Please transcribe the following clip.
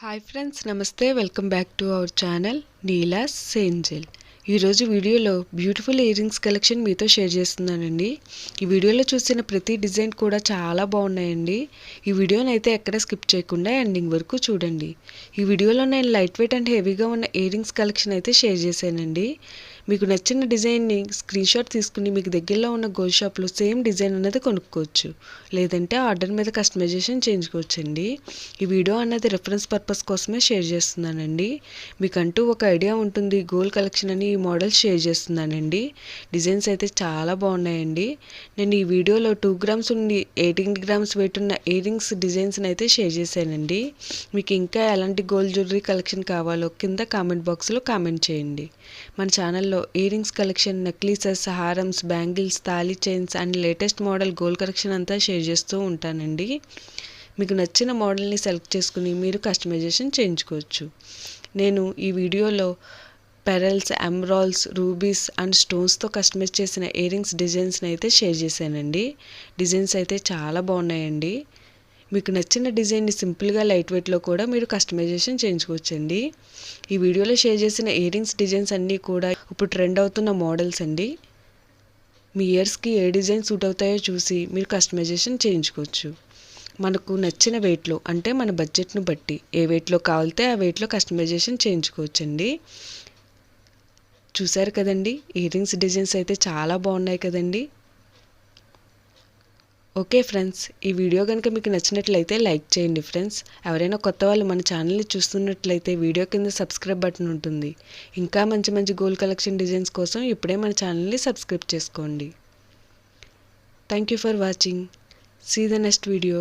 Hi friends, నమస్తే. Welcome back to our channel Neela's Angel. ఈరోజు వీడియోలో బ్యూటిఫుల్ ఇయర్ రింగ్స్ కలెక్షన్ మీతో షేర్ చేస్తున్నానండి. ఈ వీడియోలో చూసిన ప్రతి డిజైన్ కూడా చాలా బాగున్నాయండి. ఈ వీడియోని అయితే ఎక్కడ స్కిప్ చేయకుండా ఎండింగ్ వరకు చూడండి. ఈ వీడియోలో నేను లైట్ వెయిట్ అండ్ హెవీగా ఉన్న ఇయర్ రింగ్స్ కలెక్షన్ అయితే షేర్ చేశానండి. మీకు నచ్చిన డిజైన్ని స్క్రీన్ షాట్ తీసుకుని మీకు దగ్గరలో ఉన్న గోల్డ్ షాప్లో సేమ్ డిజైన్ అన్నది కొనుక్కోవచ్చు, లేదంటే ఆర్డర్ మీద కస్టమైజేషన్ చేయించుకోవచ్చండి. ఈ వీడియో అన్నది రెఫరెన్స్ పర్పస్ కోసమే షేర్ చేస్తున్నానండి. మీకంటూ ఒక ఐడియా ఉంటుంది గోల్డ్ కలెక్షన్ అని ఈ మోడల్స్ షేర్ చేస్తున్నానండి. డిజైన్స్ అయితే చాలా బాగున్నాయండి. నేను ఈ వీడియోలో 2 గ్రామ్స్ ఉండి 18 గ్రామ్స్ వెయిట్ ఉన్న ఇయర్ రింగ్స్ డిజైన్స్ని అయితే షేర్ చేశానండి. మీకు ఇంకా ఎలాంటి గోల్డ్ జ్యువెలరీ కలెక్షన్ కావాలో కింద కామెంట్ బాక్స్లో కామెంట్ చేయండి. మన ఛానల్లో ఇయర్ రింగ్స్ కలెక్షన్, నెక్లెసెస్, హారమ్స్, బ్యాంగిల్స్, తాళీ chains and latest model gold collection అంతా షేర్ చేస్తూ ఉంటానండి. మీకు నచ్చిన మోడల్ని సెలెక్ట్ చేసుకుని మీరు కస్టమైజేషన్ చేయించుకోవచ్చు. నేను ఈ వీడియోలో పెరల్స్, ఎమరాల్డ్స్, రూబీస్ అండ్ స్టోన్స్తో కస్టమైజ్ చేసిన ఇయర్ రింగ్స్ డిజైన్స్ని అయితే షేర్ చేశానండి. డిజైన్స్ అయితే చాలా బాగున్నాయండి. మీకు నచ్చిన డిజైన్ని సింపుల్గా లైట్ వెయిట్లో కూడా మీరు కస్టమైజేషన్ చేయించుకోవచ్చండి. ఈ వీడియోలో షేర్ చేసిన ఇయర్ రింగ్స్ డిజైన్స్ అన్నీ కూడా ఇప్పుడు ట్రెండ్ అవుతున్న మోడల్స్ అండి. మీ ఇయర్స్కి ఏ డిజైన్ సూట్ అవుతాయో చూసి మీరు కస్టమైజేషన్ చేయించుకోవచ్చు. మనకు నచ్చిన వెయిట్లో, అంటే మన బడ్జెట్ను బట్టి ఏ వెయిట్లో కావాలితే ఆ వెయిట్లో కస్టమైజేషన్ చేయించుకోవచ్చండి. చూసారు కదండి, ఇయర్ రింగ్స్ డిజైన్స్ అయితే చాలా బాగున్నాయి కదండి. ఓకే ఫ్రెండ్స్, ఈ వీడియో కనుక మీకు నచ్చినట్లయితే లైక్ చేయండి ఫ్రెండ్స్. ఎవరైనా కొత్త వాళ్ళు మన ఛానల్ని చూస్తున్నట్లయితే వీడియో కింద సబ్స్క్రైబ్ బటన్ ఉంటుంది. ఇంకా మంచి మంచి గోల్డ్ కలెక్షన్ డిజైన్స్ కోసం ఇప్పుడే మన ఛానల్ని సబ్స్క్రైబ్ చేసుకోండి. Thank you for watching. See the next video.